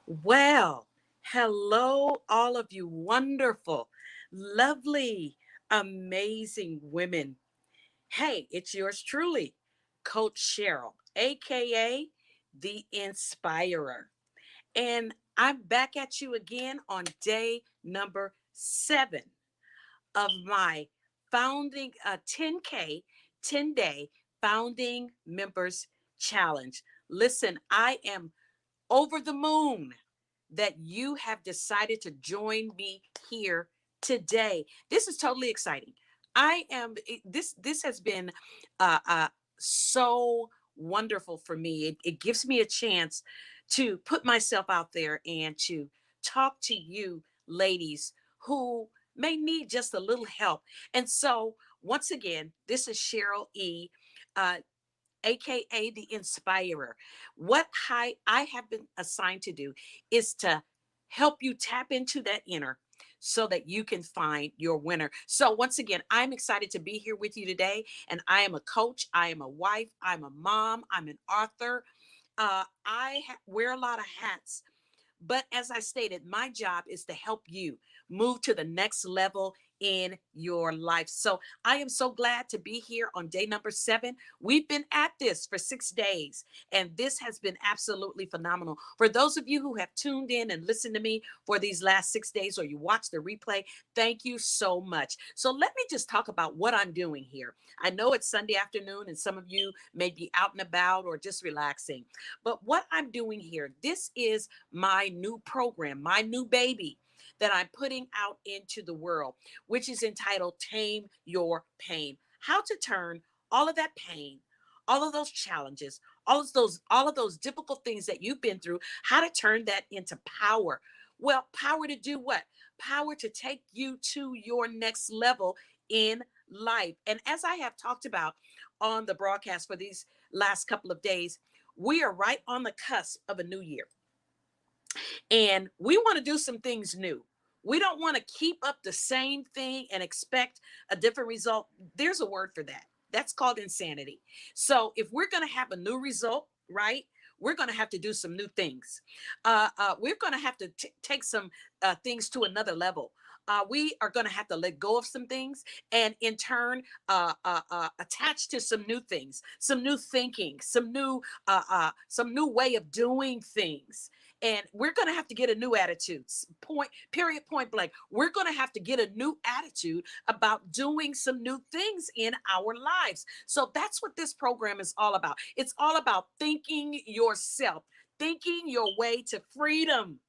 Well, hello, all of you wonderful, lovely, amazing women. Hey, it's yours truly, Coach Cheryl, AKA the Inspirer. And I'm back at you again on day number 7 of my founding 10K, 10-day founding members challenge. Listen, I am over the moon that you have decided to join me here today. This is totally exciting. This has been so wonderful for me. It gives me a chance to put myself out there and to talk to you ladies who may need just a little help. And so once again, this is Cheryl E. Uh, AKA the Inspirer. What I have been assigned to do is to help you tap into that inner so that you can find your winner. So, once again, I'm excited to be here with you today. And I am a coach, I am a wife, I'm a mom, I'm an author. Wear a lot of hats. But as I stated, my job is to help you move to the next level in your life. So I am so glad to be here on day number 7. We've been at this for 6 days, and this has been absolutely phenomenal. For those of you who have tuned in and listened to me for these last 6 days, or you watch the replay, thank you so much. So let me just talk about what I'm doing here. I know it's Sunday afternoon, and some of you may be out and about or just relaxing. But what I'm doing here, this is my new program, my new baby that I'm putting out into the world, which is entitled Tame Your Pain. How to turn all of that pain, all of those challenges, all of those difficult things that you've been through, how to turn that into power. Well, power to do what? Power to take you to your next level in life. And as I have talked about on the broadcast for these last couple of days, we are right on the cusp of a new year. And we want to do some things new. We don't want to keep up the same thing and expect a different result. There's a word for that. That's called insanity. So if we're going to have a new result, right? We're going to have to do some new things. We're going to have to take some things to another level. We are going to have to let go of some things and in turn attach to some new things, some new thinking, some new way of doing things. And we're going to have to get a new attitude. Point, period, point blank. We're going to have to get a new attitude about doing some new things in our lives. So that's what this program is all about. It's all about thinking yourself, thinking your way to freedom,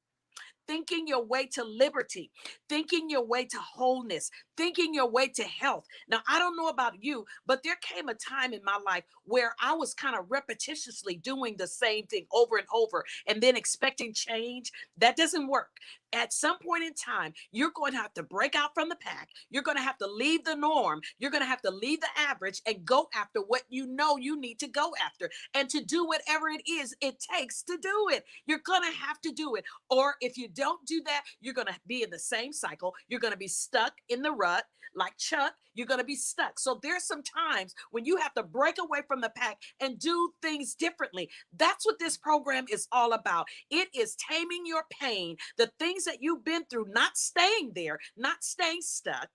thinking your way to liberty, thinking your way to wholeness, thinking your way to health. Now, I don't know about you, but there came a time in my life where I was kind of repetitiously doing the same thing over and over and then expecting change. That doesn't work. At some point in time, you're going to have to break out from the pack. You're going to have to leave the norm. You're going to have to leave the average and go after what you know you need to go after and to do whatever it is it takes to do it. You're going to have to do it. Or if you don't do that, you're going to be in the same cycle. You're going to be stuck in the rut like Chuck. You're going to be stuck. So there's some times when you have to break away from the pack and do things differently. That's what this program is all about. It is taming your pain, the things that you've been through, not staying there, not staying stuck,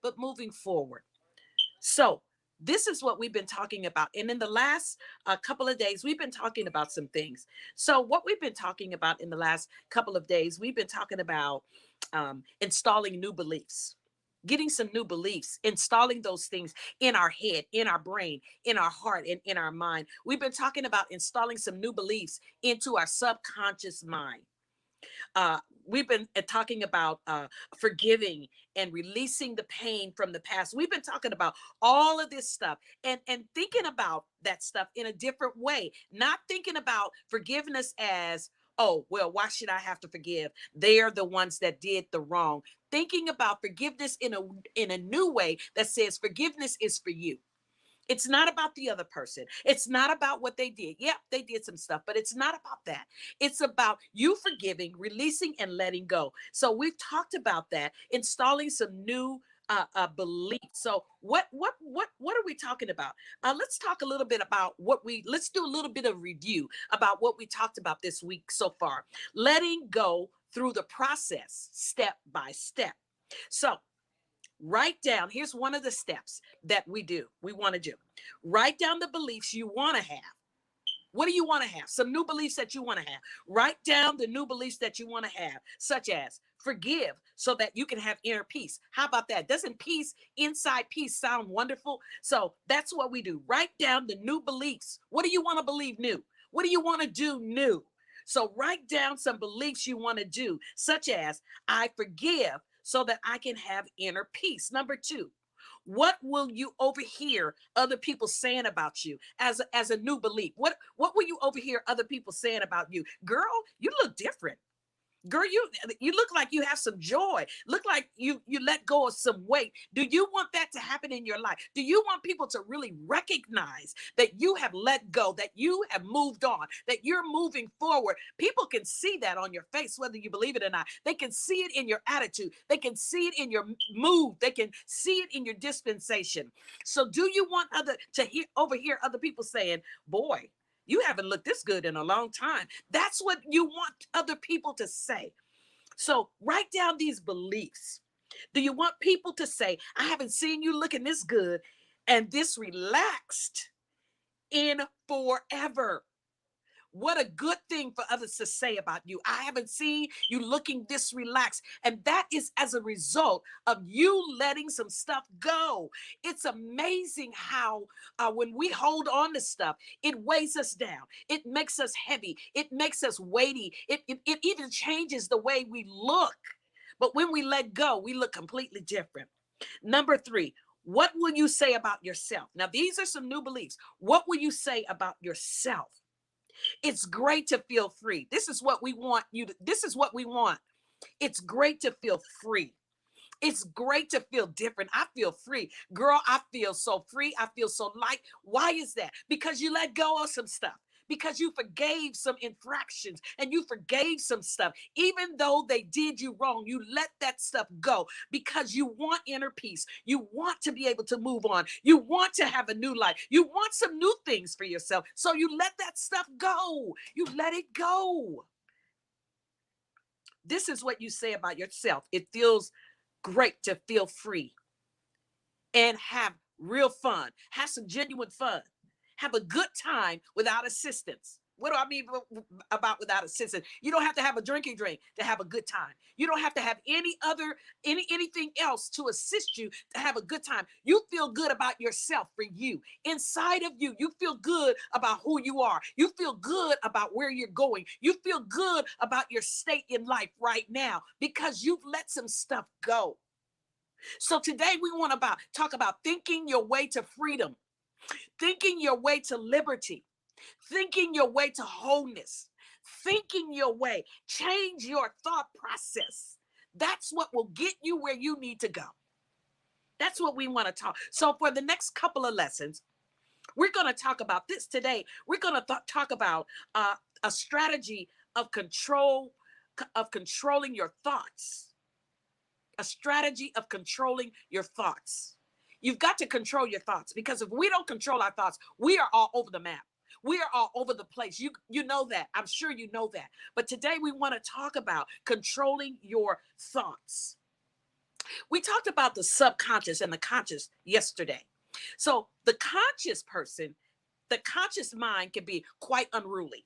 but moving forward. So this is what we've been talking about. And in the last couple of days, we've been talking about some things. So what we've been talking about in the last couple of days, we've been talking about installing new beliefs, getting some new beliefs, installing those things in our head, in our brain, in our heart, and in our mind. We've been talking about installing some new beliefs into our subconscious mind. We've been talking about forgiving and releasing the pain from the past. We've been talking about all of this stuff and thinking about that stuff in a different way, not thinking about forgiveness as, oh, well, why should I have to forgive? They're the ones that did the wrong. Thinking about forgiveness in a new way that says forgiveness is for you. It's not about the other person. It's not about what they did. Yep, they did some stuff, but it's not about that. It's about you forgiving, releasing, and letting go. So we've talked about that, installing some new belief. So what are we talking about? Let's talk a little bit about let's do a little bit of review about what we talked about this week so far. Letting go through the process, step by step. So write down, here's one of the steps that we want to do. Write down the beliefs you want to have. What do you want to have? Some new beliefs that you want to have. Write down the new beliefs that you want to have, such as forgive so that you can have inner peace. How about that? Doesn't peace, inside peace, sound wonderful? So that's what we do. Write down the new beliefs. What do you want to believe new? What do you want to do new? So write down some beliefs you want to do, such as I forgive so that I can have inner peace. Number two, what will you overhear other people saying about you as a new belief? What will you overhear other people saying about you? Girl, you look different. Girl, you look like you have some joy. Look like you let go of some weight. Do you want that to happen in your life? Do you want people to really recognize that you have let go, that you have moved on, that you're moving forward? People can see that on your face, whether you believe it or not. They can see it in your attitude. They can see it in your mood. They can see it in your dispensation. So do you want overhear other people saying, boy, you haven't looked this good in a long time? That's what you want other people to say. So write down these beliefs. Do you want people to say, I haven't seen you looking this good and this relaxed in forever? What a good thing for others to say about you. I haven't seen you looking this relaxed. And that is as a result of you letting some stuff go. It's amazing how when we hold on to stuff, it weighs us down. It makes us heavy. It makes us weighty. It even changes the way we look. But when we let go, we look completely different. Number three, what will you say about yourself? Now, these are some new beliefs. What will you say about yourself? It's great to feel free. This is what we want you to, this is what we want. It's great to feel free. It's great to feel different. I feel free. Girl, I feel so free. I feel so light. Why is that? Because you let go of some stuff. Because you forgave some infractions and you forgave some stuff. Even though they did you wrong, you let that stuff go because you want inner peace. You want to be able to move on. You want to have a new life. You want some new things for yourself. So you let that stuff go. You let it go. This is what you say about yourself. It feels great to feel free and have real fun. Have some genuine fun. Have a good time without assistance. What do I mean about without assistance? You don't have to have a drinking drink to have a good time. You don't have to have anything else to assist you to have a good time. You feel good about yourself for you. Inside of you, you feel good about who you are. You feel good about where you're going. You feel good about your state in life right now because you've let some stuff go. So today we want to talk about thinking your way to freedom, thinking your way to liberty, thinking your way to wholeness, thinking your way. Change your thought process. That's what will get you where you need to go. That's what we want to talk. So for the next couple of lessons, we're going to talk about this today. We're going to talk about a strategy of controlling your thoughts. A strategy of controlling your thoughts. You've got to control your thoughts because if we don't control our thoughts, we are all over the map. We are all over the place. You know that. I'm sure you know that. But today we want to talk about controlling your thoughts. We talked about the subconscious and the conscious yesterday. So the conscious person, the conscious mind can be quite unruly.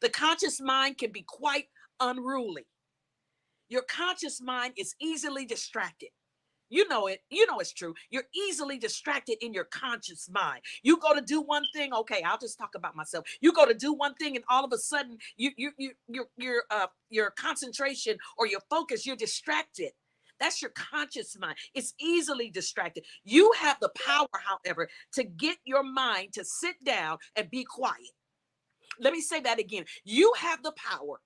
The conscious mind can be quite unruly. Your conscious mind is easily distracted. You know it. You know it's true. You're easily distracted in your conscious mind. You go to do one thing. Okay, I'll just talk about myself. You go to do one thing, and all of a sudden, your concentration or your focus, you're distracted. That's your conscious mind. It's easily distracted. You have the power, however, to get your mind to sit down and be quiet. Let me say that again. You have the power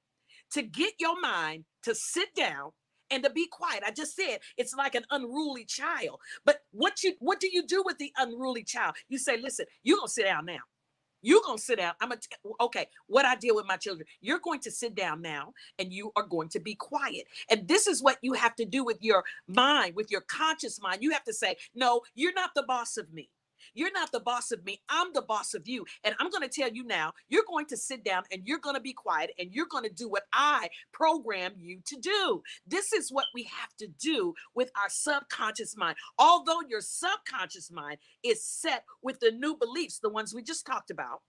to get your mind to sit down and to be quiet. I just said it's like an unruly child. But what do you do with the unruly child? You say, listen, you're going to sit down now. You're going to sit down. Okay, what I deal with my children. You're going to sit down now and you are going to be quiet. And this is what you have to do with your mind, with your conscious mind. You have to say, no, you're not the boss of me. You're not the boss of me. I'm the boss of you. And I'm going to tell you now, you're going to sit down and you're going to be quiet and you're going to do what I program you to do. This is what we have to do with our subconscious mind. Although your subconscious mind is set with the new beliefs, the ones we just talked about,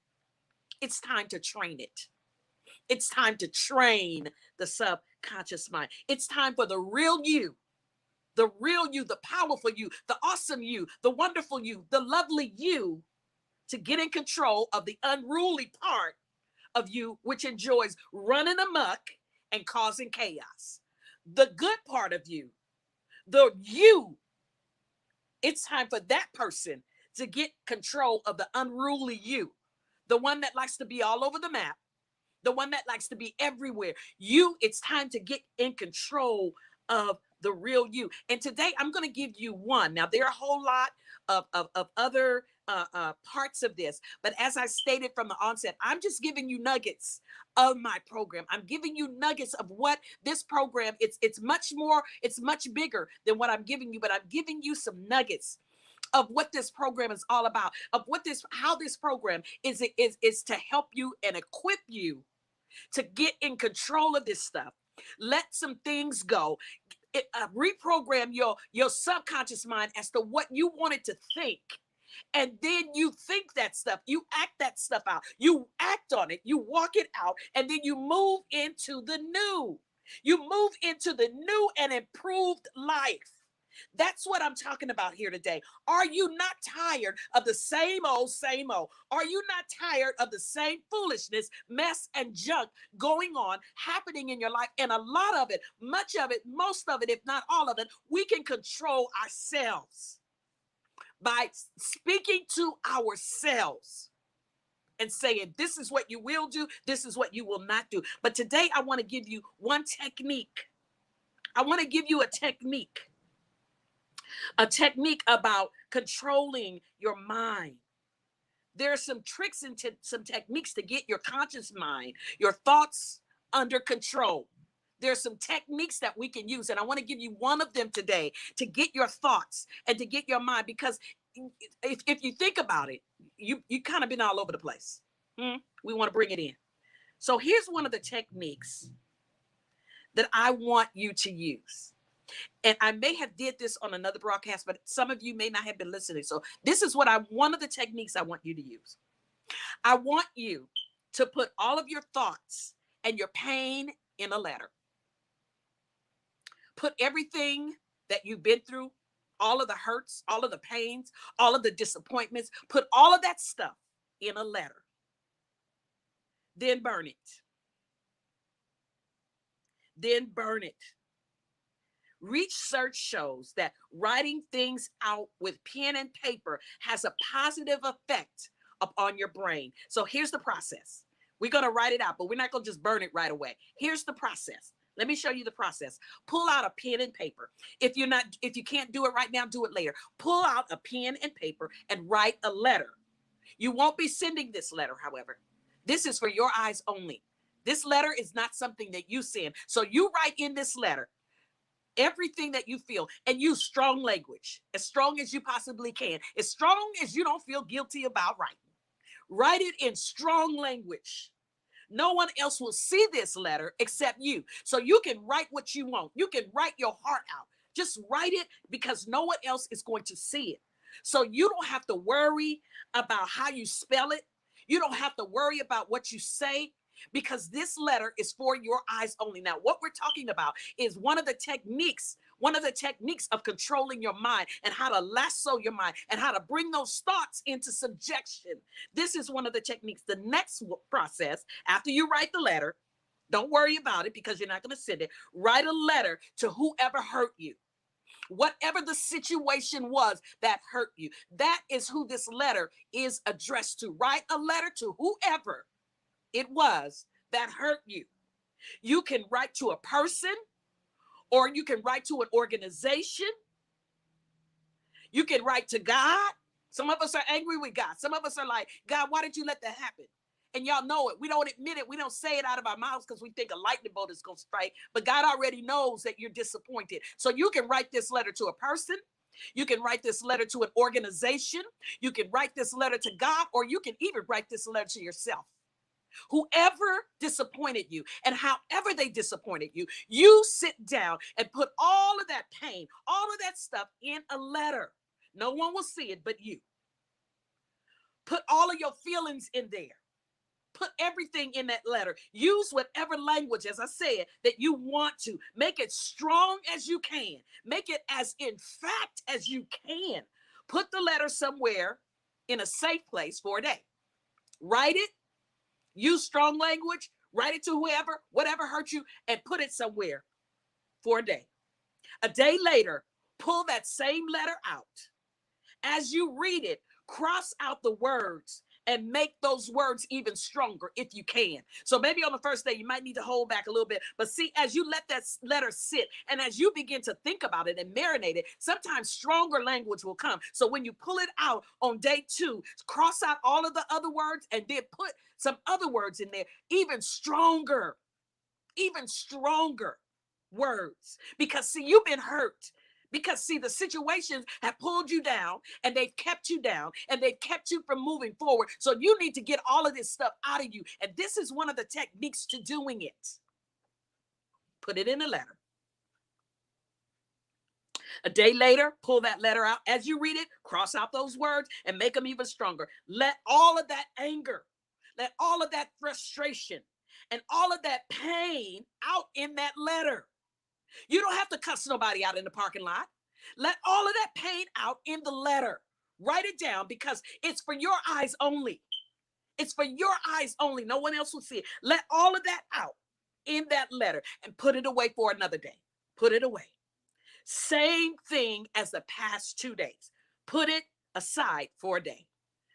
it's time to train it. It's time to train the subconscious mind. It's time for the real you. The real you, the powerful you, the awesome you, the wonderful you, the lovely you, to get in control of the unruly part of you, which enjoys running amok and causing chaos. The good part of you, the you, it's time for that person to get control of the unruly you, the one that likes to be all over the map, the one that likes to be everywhere. You, it's time to get in control of the real you. And today I'm going to give you one. Now, there are a whole lot of other parts of this, but as I stated from the onset, I'm just giving you nuggets of my program. I'm giving you nuggets of what this program, it's much more, it's much bigger than what I'm giving you, but I'm giving you some nuggets of what this program is all about, of what this, how this program is to help you and equip you to get in control of this stuff. Let some things go. Reprogram your subconscious mind as to what you wanted to think. And then you think that stuff, you act that stuff out, you act on it, you walk it out, and then you move into the new. You move into the new and improved life. That's what I'm talking about here today. Are you not tired of the same old, same old? Are you not tired of the same foolishness, mess, and junk going on, happening in your life? And a lot of it, much of it, most of it, if not all of it, we can control ourselves by speaking to ourselves and saying, this is what you will do, this is what you will not do. But today I want to give you one technique. I want to give you a technique about controlling your mind. There are some tricks and some techniques to get your conscious mind, your thoughts under control. There's some techniques that we can use, and I want to give you one of them today to get your thoughts and to get your mind, because if you think about it, you kind of been all over the place. We want to bring it in. So here's one of the techniques that I want you to use. And I may have did this on another broadcast, but some of you may not have been listening. So this is one of the techniques I want you to use. I want you to put all of your thoughts and your pain in a letter. Put everything that you've been through, all of the hurts, all of the pains, all of the disappointments, put all of that stuff in a letter. Then burn it. Then burn it. Research shows that writing things out with pen and paper has a positive effect upon your brain. So here's the process. We're going to write it out, but we're not going to just burn it right away. Here's the process. Let me show you the process. Pull out a pen and paper. If you can't do it right now, do it later. Pull out a pen and paper and write a letter. You won't be sending this letter, however. This is for your eyes only. This letter is not something that you send. So you write in this letter everything that you feel, and use strong language, as strong as you possibly can, as strong as you don't feel guilty about writing. Write it in strong language. No one else will see this letter except you. So you can write what you want. You can write your heart out. Just write it, because no one else is going to see it. So you don't have to worry about how you spell it. You don't have to worry about what you say, because this letter is for your eyes only. Now, what we're talking about is one of the techniques of controlling your mind, and how to lasso your mind, and how to bring those thoughts into subjection. This is one of the techniques. The next process, after you write the letter, don't worry about it, because you're not going to send it. Write a letter to whoever hurt you. Whatever the situation was that hurt you, that is who this letter is addressed to. Write a letter to whoever it was that hurt you. You can write to a person, or you can write to an organization. You can write to God. Some of us are angry with God. Some of us are like, God, why did you let that happen? And y'all know it. We don't admit it. We don't say it out of our mouths because we think a lightning bolt is going to strike. But God already knows that you're disappointed. So you can write this letter to a person. You can write this letter to an organization. You can write this letter to God, or you can even write this letter to yourself. Whoever disappointed you and however they disappointed you, you sit down and put all of that pain, all of that stuff in a letter. No one will see it but you. Put all of your feelings in there. Put everything in that letter. Use whatever language, as I said, that you want to. Make it strong as you can. Make it as in fact as you can. Put the letter somewhere in a safe place for a day. Write it. Use strong language. Write it to whoever, whatever hurt you, and put it somewhere for a day. A day later, pull that same letter out. As you read it, cross out the words and make those words even stronger if you can. So maybe on the first day, you might need to hold back a little bit. But see, as you let that letter sit and as you begin to think about it and marinate it, sometimes stronger language will come. So when you pull it out on day 2, cross out all of the other words and then put some other words in there, even stronger words. Because see, you've been hurt. Because see, the situations have pulled you down and they've kept you down and they've kept you from moving forward. So you need to get all of this stuff out of you. And this is one of the techniques to doing it. Put it in a letter. A day later, pull that letter out. As you read it, cross out those words and make them even stronger. Let all of that anger, let all of that frustration and all of that pain out in that letter. You don't have to cuss nobody out in the parking lot. Let all of that pain out in the letter. Write it down because it's for your eyes only. It's for your eyes only. No one else will see it. Let all of that out in that letter and put it away for another day. Put it away. Same thing as the past 2 days. Put it aside for a day.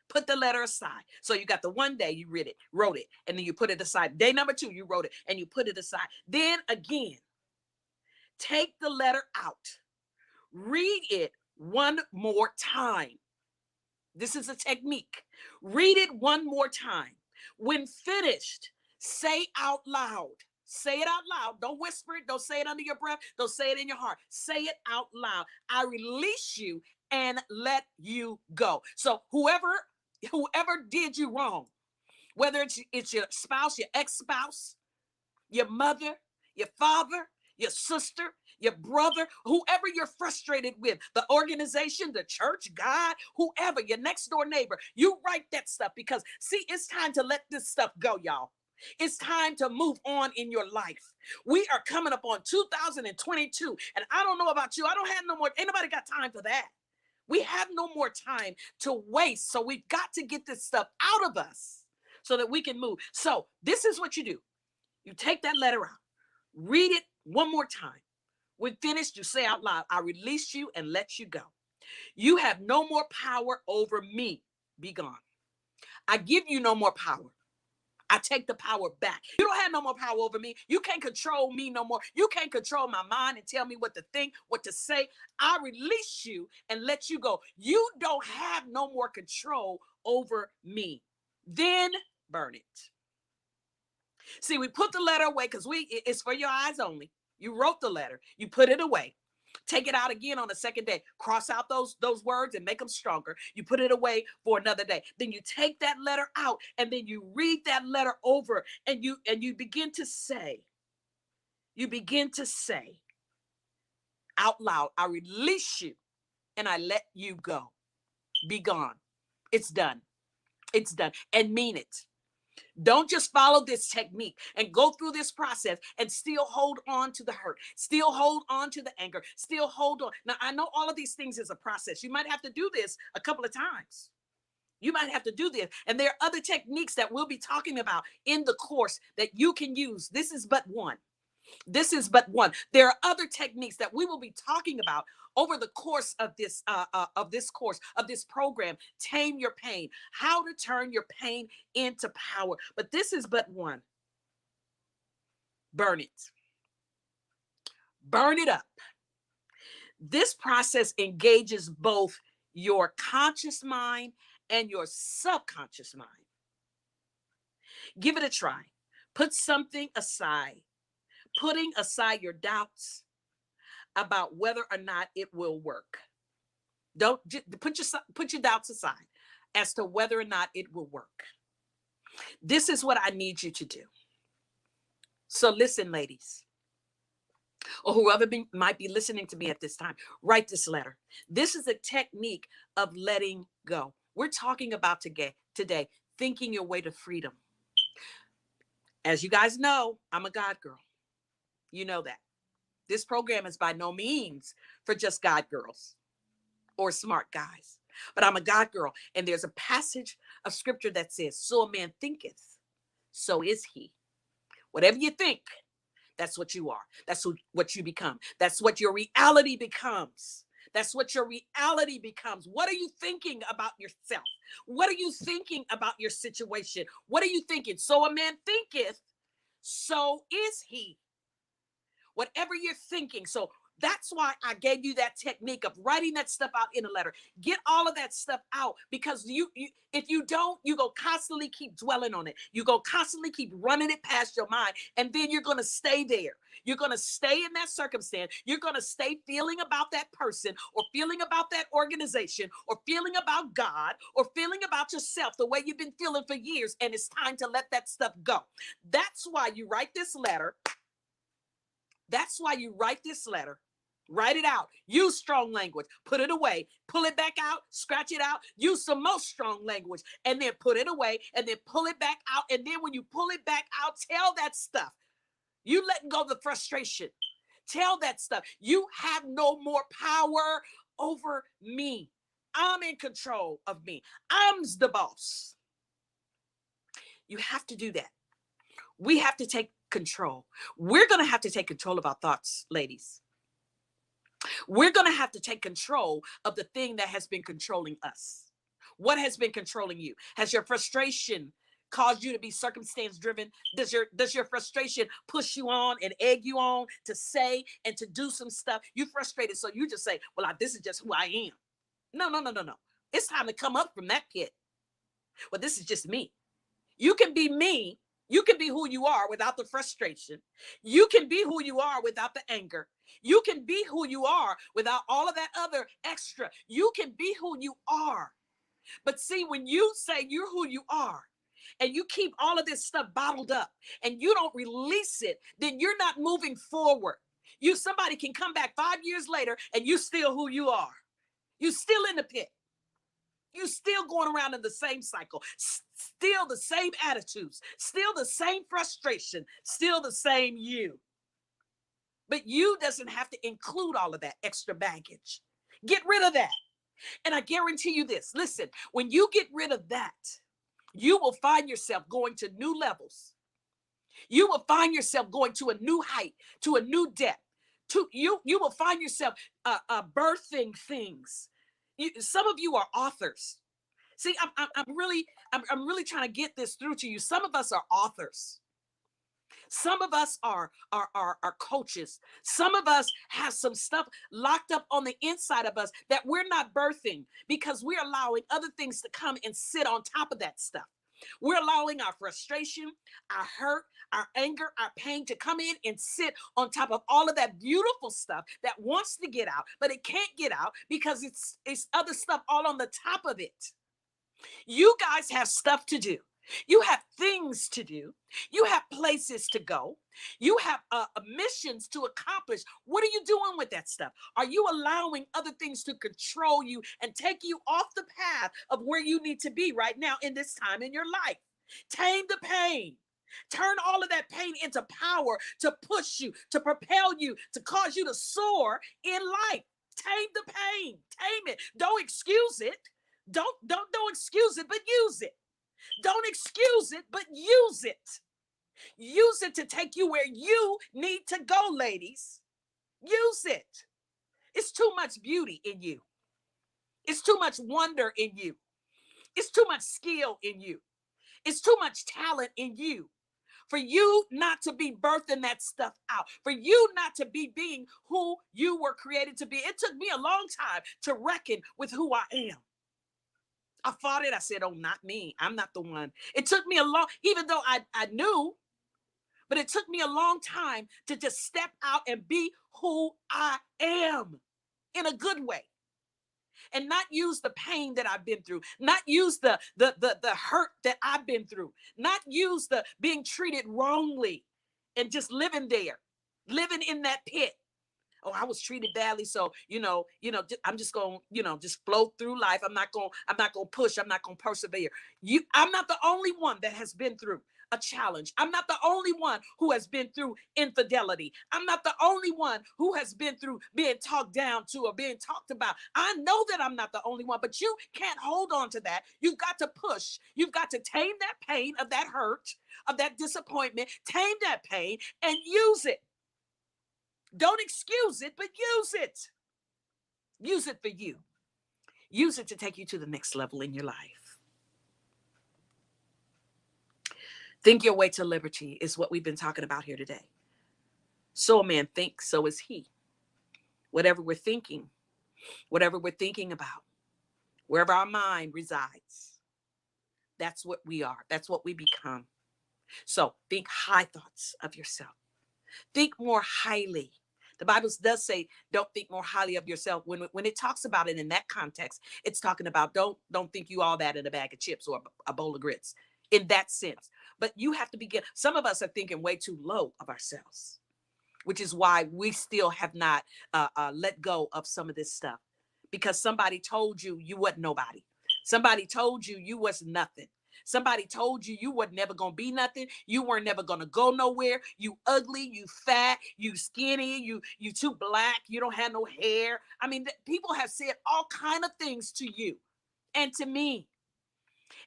Put the letter aside. So you got the one day you wrote it, and then you put it aside. Day number 2, you wrote it and you put it aside. Then again, take the letter out. Read it one more time. This is a technique. Read it one more time. When finished, say out loud. Say it out loud. Don't whisper it. Don't say it under your breath. Don't say it in your heart. Say it out loud. I release you and let you go. So whoever did you wrong, whether it's your spouse, your ex-spouse, your mother, your father, your sister, your brother, whoever you're frustrated with, the organization, the church, God, whoever, your next door neighbor, you write that stuff because see, it's time to let this stuff go, y'all. It's time to move on in your life. We are coming up on 2022, and I don't know about you. I don't have no more. Ain't nobody got time for that. We have no more time to waste. So we've got to get this stuff out of us so that we can move. So this is what you do. You take that letter out, read it one more time. When finished, you say out loud, I release you and let you go. You have no more power over me. Be gone. I give you no more power. I take the power back. You don't have no more power over me. You can't control me no more. You can't control my mind and tell me what to think, what to say. I release you and let you go. You don't have no more control over me. Then burn it. See, we put the letter away because it's for your eyes only. You wrote the letter. You put it away. Take it out again on the second day. Cross out those words and make them stronger. You put it away for another day. Then you take that letter out and then you read that letter over and you begin to say out loud, I release you and I let you go. Be gone. It's done. It's done. And mean it. Don't just follow this technique and go through this process and still hold on to the hurt, still hold on to the anger, still hold on. Now, I know all of these things is a process. You might have to do this a couple of times. You might have to do this. And there are other techniques that we'll be talking about in the course that you can use. This is but one. This is but one. There are other techniques that we will be talking about over the course of this program. Tame your pain. How to turn your pain into power. But this is but one. Burn it. Burn it up. This process engages both your conscious mind and your subconscious mind. Give it a try. Put something aside, putting aside your doubts about whether or not it will work. Don't put your doubts aside as to whether or not it will work. This is what I need you to do. So listen, ladies, or whoever might be listening to me at this time, write this letter. This is a technique of letting go. We're talking about today, thinking your way to freedom. As you guys know, I'm a God girl. You know that. This program is by no means for just God girls or smart guys, but I'm a God girl. And there's a passage of scripture that says, so a man thinketh, so is he. Whatever you think, that's what you are. That's what you become. That's what your reality becomes. That's what your reality becomes. What are you thinking about yourself? What are you thinking about your situation? What are you thinking? So a man thinketh, so is he. Whatever you're thinking. So that's why I gave you that technique of writing that stuff out in a letter. Get all of that stuff out, because if you don't, you go constantly keep dwelling on it. You go constantly keep running it past your mind, and then you're going to stay there. You're going to stay in that circumstance. You're going to stay feeling about that person, or feeling about that organization, or feeling about God, or feeling about yourself the way you've been feeling for years, and it's time to let that stuff go. That's why you write this letter. That's why you write this letter. Write it out. Use strong language. Put it away. Pull it back out. Scratch it out. Use some more strong language. And then put it away. And then pull it back out. And then when you pull it back out, tell that stuff. You let go of the frustration. Tell that stuff. You have no more power over me. I'm in control of me. I'm the boss. You have to do that. We have to take control. We're going to have to take control of our thoughts, ladies. We're going to have to take control of the thing that has been controlling us. What has been controlling you? Has your frustration caused you to be circumstance driven? Does your frustration push you on and egg you on to say and to do some stuff? You're frustrated, so you just say, well, this is just who I am. No. It's time to come up from that pit. Well, this is just me. You can be me. You can be who you are without the frustration. You can be who you are without the anger. You can be who you are without all of that other extra. You can be who you are. But see, when you say you're who you are and you keep all of this stuff bottled up and you don't release it, then you're not moving forward. Somebody can come back 5 years later and you still who you are. You still in the pit. You're still going around in the same cycle, still the same attitudes, still the same frustration, still the same you. But you doesn't have to include all of that extra baggage. Get rid of that. And I guarantee you this, listen, when you get rid of that, you will find yourself going to new levels. You will find yourself going to a new height, to a new depth. You will find yourself birthing things. Some of you are authors. See, I'm really trying to get this through to you. Some of us are authors. Some of us are coaches. Some of us have some stuff locked up on the inside of us that we're not birthing because we're allowing other things to come and sit on top of that stuff. We're allowing our frustration, our hurt, our anger, our pain to come in and sit on top of all of that beautiful stuff that wants to get out, but it can't get out because it's other stuff all on the top of it. You guys have stuff to do. You have things to do. You have places to go. You have missions to accomplish. What are you doing with that stuff? Are you allowing other things to control you and take you off the path of where you need to be right now in this time in your life? Tame the pain. Turn all of that pain into power to push you, to propel you, to cause you to soar in life. Tame the pain. Tame it. Don't excuse it. Don't excuse it, but use it. Don't excuse it, but use it. Use it to take you where you need to go, ladies. Use it. It's too much beauty in you. It's too much wonder in you. It's too much skill in you. It's too much talent in you for you not to be birthing that stuff out, for you not to be being who you were created to be. It took me a long time to reckon with who I am. I fought it. I said, oh, not me. I'm not the one. It took me a long, even though I knew, but it took me a long time to just step out and be who I am in a good way. And not use the pain that I've been through, not use the hurt that I've been through, not use the being treated wrongly and just living there, living in that pit. Oh, I was treated badly, so I'm just going, just float through life. I'm not going to push. I'm not going to persevere. I'm not the only one that has been through a challenge. I'm not the only one who has been through infidelity. I'm not the only one who has been through being talked down to or being talked about. I know that I'm not the only one, but you can't hold on to that. You've got to push. You've got to tame that pain of that hurt, of that disappointment, tame that pain and use it. Don't excuse it, but use it. Use it for you. Use it to take you to the next level in your life. Think your way to liberty is what we've been talking about here today. So a man thinks, so is he. Whatever we're thinking about, wherever our mind resides, that's what we are. That's what we become. So think high thoughts of yourself. Think more highly. The Bible does say, don't think more highly of yourself. When it talks about it in that context, it's talking about don't think you all that in a bag of chips or a bowl of grits in that sense. But you have to begin. Some of us are thinking way too low of ourselves, which is why we still have not let go of some of this stuff, because somebody told you wasn't nobody. Somebody told you was nothing. Somebody told you wasn't never going to be nothing. You weren't never going to go nowhere. You ugly, you fat, you skinny, you too black, you don't have no hair. I mean, people have said all kind of things to you and to me.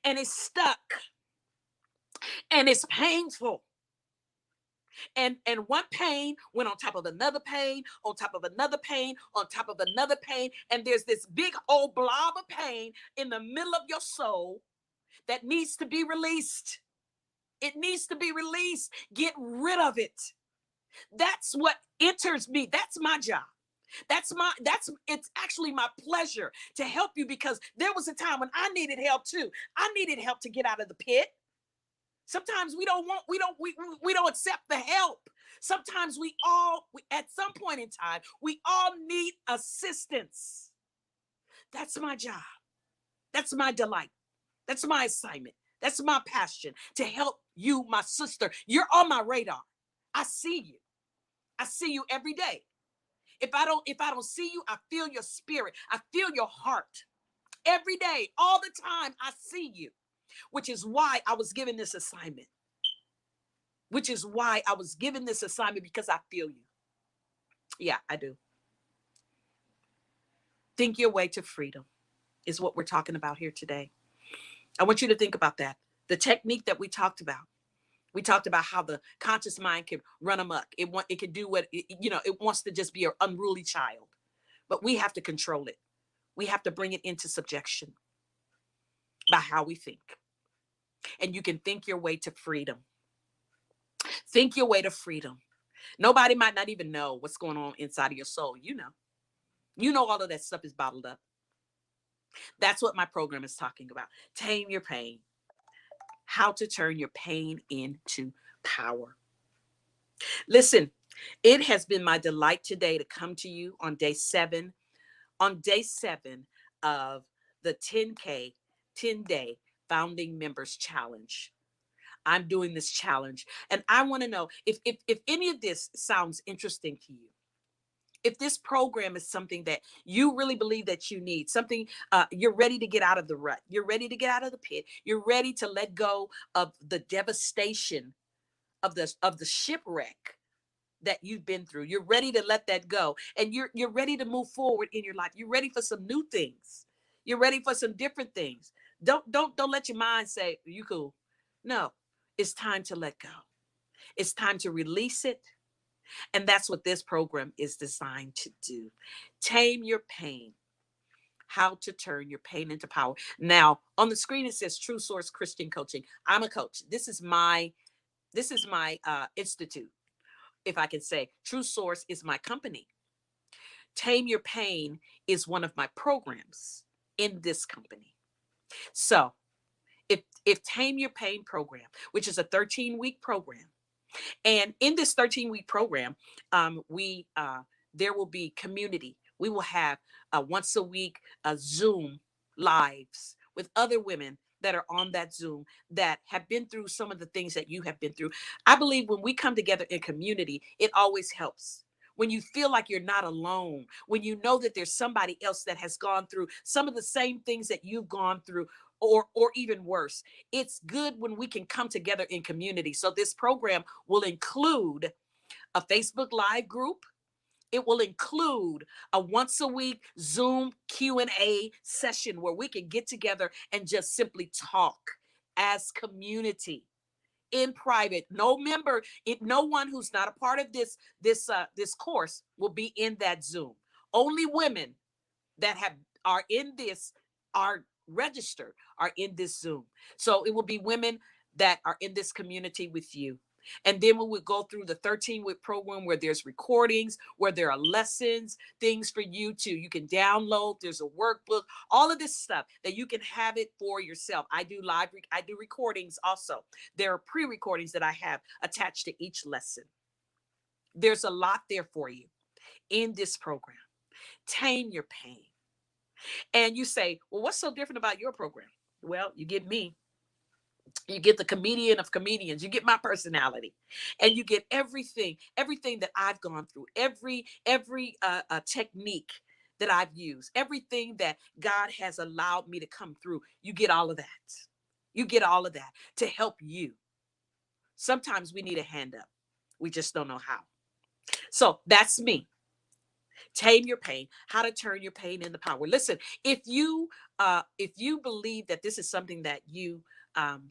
And it's stuck. And it's painful. And one pain went on top of another pain, on top of another pain, on top of another pain. And there's this big old blob of pain in the middle of your soul that needs to be released. It needs to be released. Get rid of it. That's what enters me. That's my job. It's actually my pleasure to help you, because there was a time when I needed help too. I needed help to get out of the pit. Sometimes we don't accept the help. Sometimes at some point in time, we all need assistance. That's my job. That's my delight. That's my assignment. That's my passion, to help you, my sister. You're on my radar. I see you. I see you every day. If I don't see you, I feel your spirit. I feel your heart. Every day, all the time, I see you, which is why I was given this assignment. Because I feel you. Yeah, I do. Think your way to freedom is what we're talking about here today. I want you to think about that. The technique that we talked about how the conscious mind can run amok. It can do what, it wants to just be an unruly child, but we have to control it. We have to bring it into subjection by how we think. And you can think your way to freedom. Think your way to freedom. Nobody might not even know what's going on inside of your soul. You know, all of that stuff is bottled up. That's what my program is talking about. Tame your pain. How to turn your pain into power. Listen, it has been my delight today to come to you on day 7 of the 10-day founding members challenge. I'm doing this challenge, and I want to know if any of this sounds interesting to you. If this program is something that you really believe that you need, something you're ready to get out of the rut, you're ready to get out of the pit, you're ready to let go of the devastation of the shipwreck that you've been through. You're ready to let that go, and you're ready to move forward in your life. You're ready for some new things. You're ready for some different things. Don't let your mind say you cool. No, it's time to let go. It's time to release it. And that's what this program is designed to do. Tame your pain. How to turn your pain into power. Now, on the screen, it says True Source Christian Coaching. I'm a coach. This is my This is my institute, if I can say. True Source is my company. Tame Your Pain is one of my programs in this company. So if Tame Your Pain program, which is a 13-week program, and in this 13-week program, we there will be community. We will have once a week Zoom lives with other women that are on that Zoom that have been through some of the things that you have been through. I believe when we come together in community, it always helps. When you feel like you're not alone, when you know that there's somebody else that has gone through some of the same things that you've gone through, or even worse, it's good when we can come together in community. So this program will include a Facebook Live group. It will include a once a week Zoom Q&A session where we can get together and just simply talk as community in private. No member, no one who's not a part of this course will be in that Zoom. Only women that have are in this are registered are in this Zoom. So it will be women that are in this community with you. And then we would go through the 13-week program where there's recordings, where there are lessons, things for you to, you can download. There's a workbook, all of this stuff that you can have it for yourself. I do I do recordings also. There are pre-recordings that I have attached to each lesson. There's a lot there for you in this program. Tame Your Pain. And you say, well, what's so different about your program? Well, you get me. You get the comedian of comedians. You get my personality, and you get everything that I've gone through, every technique that I've used, everything that God has allowed me to come through. You get all of that. You get all of that to help you. Sometimes we need a hand up. We just don't know how. So that's me. Tame your pain. How to turn your pain into power. Listen, if you believe that this is something um,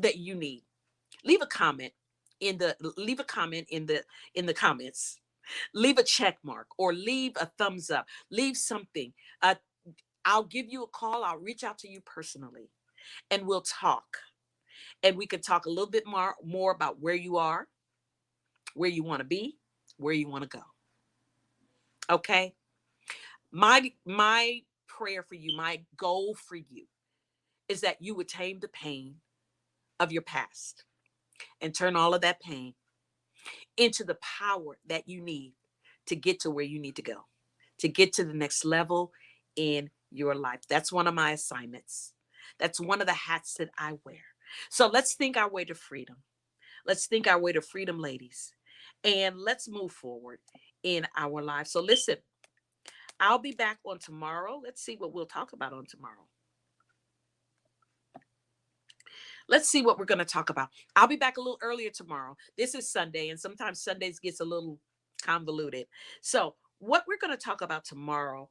that you need, leave a comment in the comments. Leave a check mark or leave a thumbs up. Leave something. Uh, I'll give you a call. I'll reach out to you personally, and we'll talk. And we can talk a little bit more about where you are, where you want to be, where you want to go. Okay. My prayer for you, my goal for you, is that you would tame the pain of your past and turn all of that pain into the power that you need to get to where you need to go, to get to the next level in your life. That's one of my assignments. That's one of the hats that I wear. So let's think our way to freedom. Let's think our way to freedom, ladies, and let's move forward in our lives. So listen, I'll be back on tomorrow. Let's see what we'll talk about on tomorrow. Let's see what we're going to talk about. I'll be back a little earlier tomorrow. This is Sunday, and sometimes Sundays gets a little convoluted. So what we're going to talk about tomorrow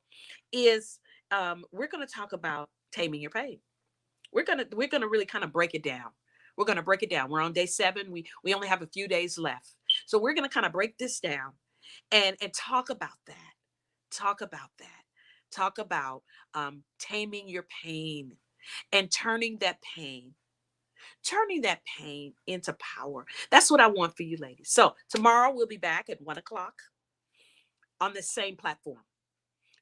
is we're going to talk about taming your pain. We're gonna really kind of break it down. We're going to break it down. We're on day 7. We only have a few days left. So we're going to kind of break this down and talk about that. Talk about that. Talk about taming your pain and turning that pain into power. That's what I want for you, ladies. So tomorrow we'll be back at 1 o'clock on the same platform.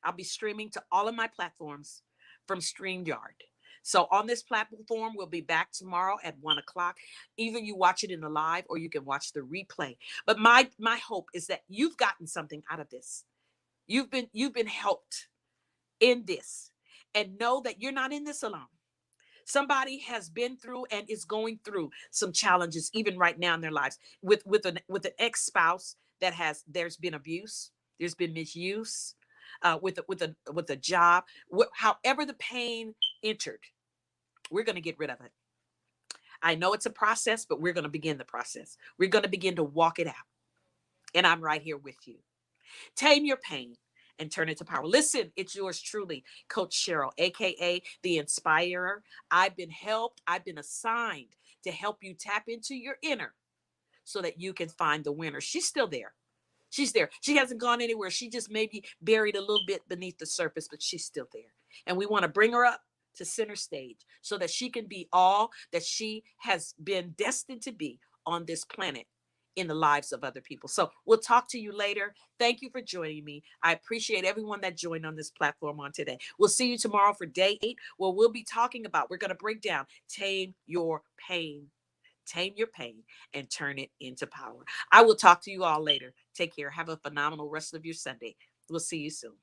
I'll be streaming to all of my platforms from StreamYard. So on this platform, we'll be back tomorrow at 1 o'clock. Either you watch it in the live or you can watch the replay. But my hope is that you've gotten something out of this. You've been helped in this, and know that you're not in this alone. Somebody has been through and is going through some challenges even right now in their lives with an ex-spouse that there's been abuse, there's been misuse, with a job, however the pain entered, we're going to get rid of it. I know it's a process, but we're going to begin the process. We're going to begin to walk it out, and I'm right here with you. Tame your pain and turn it to power. Listen, it's yours truly, Coach Cheryl, aka the Inspirer. I've been helped, I've been assigned to help you tap into your inner so that you can find the winner. She's still there. She's there. She hasn't gone anywhere. She just maybe buried a little bit beneath the surface, but she's still there. And we want to bring her up to center stage so that she can be all that she has been destined to be on this planet in the lives of other people. So we'll talk to you later. Thank you for joining me. I appreciate everyone that joined on this platform on today. We'll see you tomorrow for day 8, where we'll be talking about, we're going to break down tame your pain. Tame your pain and turn it into power. I will talk to you all later. Take care. Have a phenomenal rest of your Sunday. We'll see you soon.